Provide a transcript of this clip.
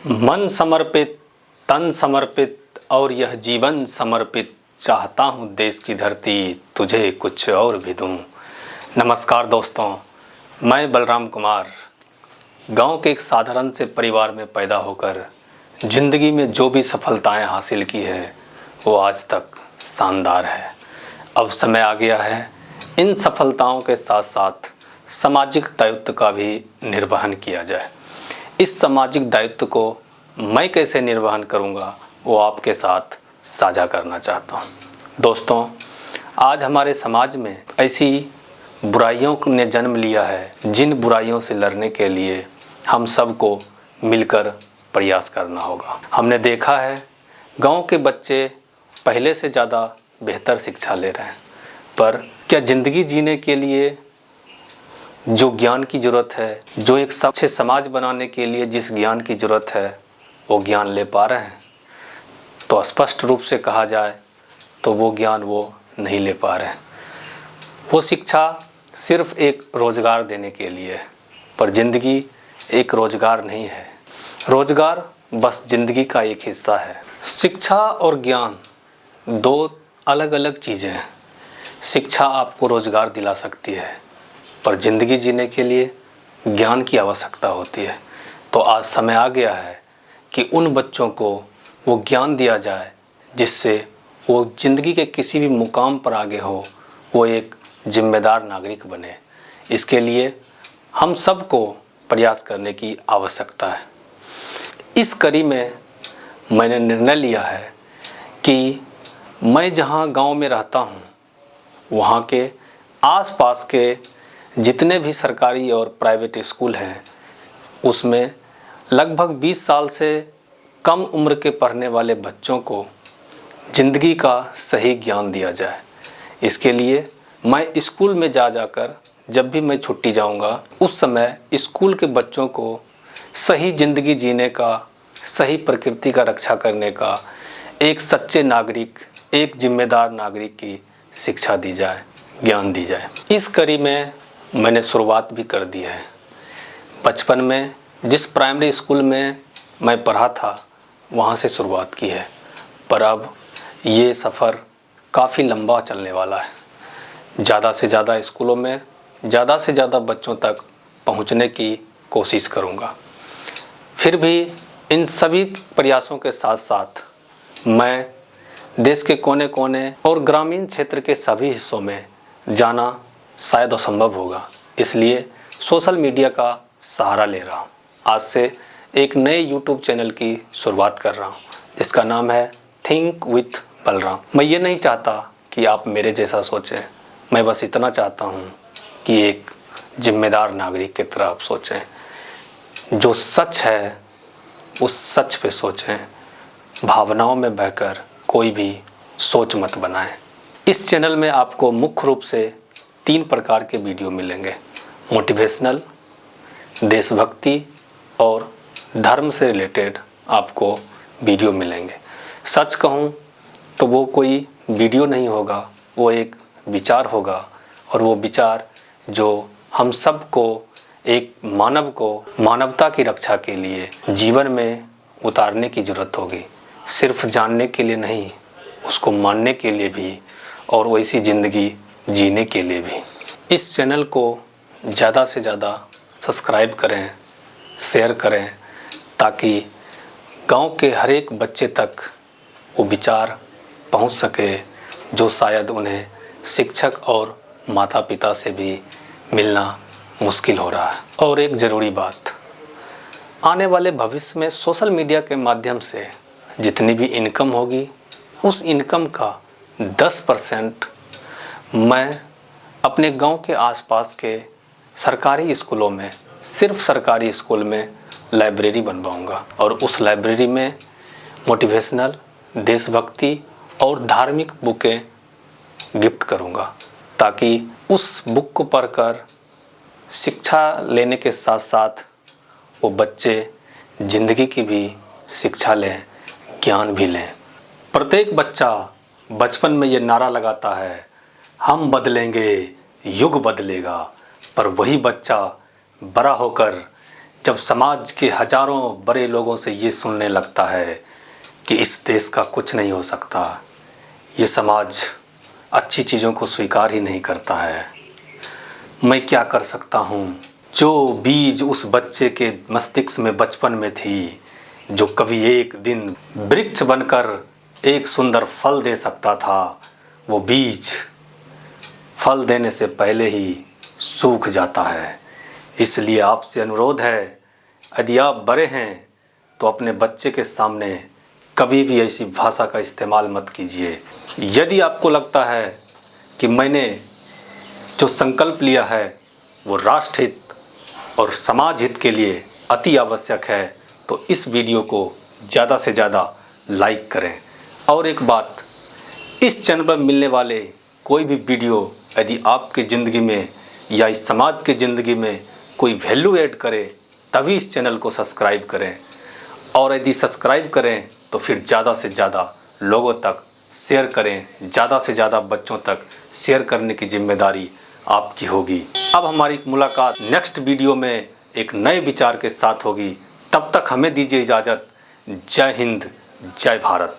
मन समर्पित, तन समर्पित और यह जीवन समर्पित, चाहता हूँ देश की धरती तुझे कुछ और भी दूँ। नमस्कार दोस्तों, मैं बलराम कुमार गांव के एक साधारण से परिवार में पैदा होकर ज़िंदगी में जो भी सफलताएं हासिल की है वो आज तक शानदार है। अब समय आ गया है इन सफलताओं के साथ साथ सामाजिक दायित्व का भी निर्वहन किया जाए। इस सामाजिक दायित्व को मैं कैसे निर्वहन करूंगा वो आपके साथ साझा करना चाहता हूं। दोस्तों, आज हमारे समाज में ऐसी बुराइयों ने जन्म लिया है जिन बुराइयों से लड़ने के लिए हम सबको मिलकर प्रयास करना होगा। हमने देखा है गांव के बच्चे पहले से ज़्यादा बेहतर शिक्षा ले रहे हैं, पर क्या ज़िंदगी जीने के लिए जो ज्ञान की ज़रूरत है, जो एक अच्छे समाज बनाने के लिए जिस ज्ञान की ज़रूरत है वो ज्ञान ले पा रहे हैं? तो स्पष्ट रूप से कहा जाए तो वो ज्ञान वो नहीं ले पा रहे हैं। वो शिक्षा सिर्फ एक रोज़गार देने के लिए है, पर ज़िंदगी एक रोज़गार नहीं है। रोज़गार बस ज़िंदगी का एक हिस्सा है। शिक्षा और ज्ञान दो अलग अलग चीज़ें हैं। शिक्षा आपको रोज़गार दिला सकती है, पर ज़िंदगी जीने के लिए ज्ञान की आवश्यकता होती है। तो आज समय आ गया है कि उन बच्चों को वो ज्ञान दिया जाए जिससे वो ज़िंदगी के किसी भी मुकाम पर आगे हो, वो एक जिम्मेदार नागरिक बने। इसके लिए हम सबको प्रयास करने की आवश्यकता है। इस कड़ी में मैंने निर्णय लिया है कि मैं जहाँ गांव में रहता हूँ वहाँ के आसपास के जितने भी सरकारी और प्राइवेट स्कूल हैं उसमें लगभग 20 साल से कम उम्र के पढ़ने वाले बच्चों को ज़िंदगी का सही ज्ञान दिया जाए। इसके लिए मैं स्कूल में जाकर जब भी मैं छुट्टी जाऊंगा उस समय स्कूल के बच्चों को सही ज़िंदगी जीने का, सही प्रकृति का रक्षा करने का, एक सच्चे नागरिक, एक जिम्मेदार नागरिक की शिक्षा दी जाए, ज्ञान दी जाए। इस कड़ी में मैंने शुरुआत भी कर दी है। बचपन में जिस प्राइमरी स्कूल में मैं पढ़ा था वहाँ से शुरुआत की है, पर अब ये सफ़र काफ़ी लंबा चलने वाला है। ज़्यादा से ज़्यादा स्कूलों में ज़्यादा से ज़्यादा बच्चों तक पहुँचने की कोशिश करूँगा। फिर भी इन सभी प्रयासों के साथ साथ मैं देश के कोने कोने और ग्रामीण क्षेत्र के सभी हिस्सों में जाना शायद असंभव होगा, इसलिए सोशल मीडिया का सहारा ले रहा हूँ। आज से एक नए YouTube चैनल की शुरुआत कर रहा हूँ जिसका नाम है थिंक विथ बलराम। मैं ये नहीं चाहता कि आप मेरे जैसा सोचें, मैं बस इतना चाहता हूँ कि एक जिम्मेदार नागरिक की तरह आप सोचें। जो सच है उस सच पे सोचें, भावनाओं में बहकर कोई भी सोच मत बनाएं। इस चैनल में आपको मुख्य रूप से 3 प्रकार के वीडियो मिलेंगे। मोटिवेशनल, देशभक्ति और धर्म से रिलेटेड आपको वीडियो मिलेंगे। सच कहूँ तो वो कोई वीडियो नहीं होगा, वो एक विचार होगा, और वो विचार जो हम सब को, एक मानव को मानवता की रक्षा के लिए जीवन में उतारने की ज़रूरत होगी। सिर्फ जानने के लिए नहीं, उसको मानने के लिए भी और वैसी ज़िंदगी जीने के लिए भी। इस चैनल को ज़्यादा से ज़्यादा सब्सक्राइब करें, शेयर करें, ताकि गांव के हर एक बच्चे तक वो विचार पहुंच सके जो शायद उन्हें शिक्षक और माता पिता से भी मिलना मुश्किल हो रहा है। और एक ज़रूरी बात, आने वाले भविष्य में सोशल मीडिया के माध्यम से जितनी भी इनकम होगी उस इनकम का 10% मैं अपने गांव के आसपास के सरकारी स्कूलों में, सिर्फ सरकारी स्कूल में लाइब्रेरी बनवाऊंगा, और उस लाइब्रेरी में मोटिवेशनल, देशभक्ति और धार्मिक बुकें गिफ्ट करूंगा, ताकि उस बुक को पढ़कर शिक्षा लेने के साथ साथ वो बच्चे ज़िंदगी की भी शिक्षा लें, ज्ञान भी लें। प्रत्येक बच्चा बचपन में ये नारा लगाता है, हम बदलेंगे युग बदलेगा, पर वही बच्चा बड़ा होकर जब समाज के हजारों बड़े लोगों से ये सुनने लगता है कि इस देश का कुछ नहीं हो सकता, ये समाज अच्छी चीज़ों को स्वीकार ही नहीं करता है, मैं क्या कर सकता हूँ। जो बीज उस बच्चे के मस्तिष्क में बचपन में थी, जो कभी एक दिन वृक्ष बनकर एक सुंदर फल दे सकता था, वो बीज फल देने से पहले ही सूख जाता है। इसलिए आपसे अनुरोध है, यदि आप बड़े हैं तो अपने बच्चे के सामने कभी भी ऐसी भाषा का इस्तेमाल मत कीजिए। यदि आपको लगता है कि मैंने जो संकल्प लिया है वो राष्ट्र हित और समाज हित के लिए अति आवश्यक है, तो इस वीडियो को ज़्यादा से ज़्यादा लाइक करें। और एक बात, इस चैनल पर मिलने वाले कोई भी वीडियो यदि आपकी ज़िंदगी में या इस समाज की ज़िंदगी में कोई वैल्यू ऐड करे, तभी इस चैनल को सब्सक्राइब करें। और यदि सब्सक्राइब करें तो फिर ज़्यादा से ज़्यादा लोगों तक शेयर करें, ज़्यादा से ज़्यादा बच्चों तक शेयर करने की जिम्मेदारी आपकी होगी। अब हमारी मुलाकात नेक्स्ट वीडियो में एक नए विचार के साथ होगी। तब तक हमें दीजिए इजाज़त। जय हिंद, जय भारत।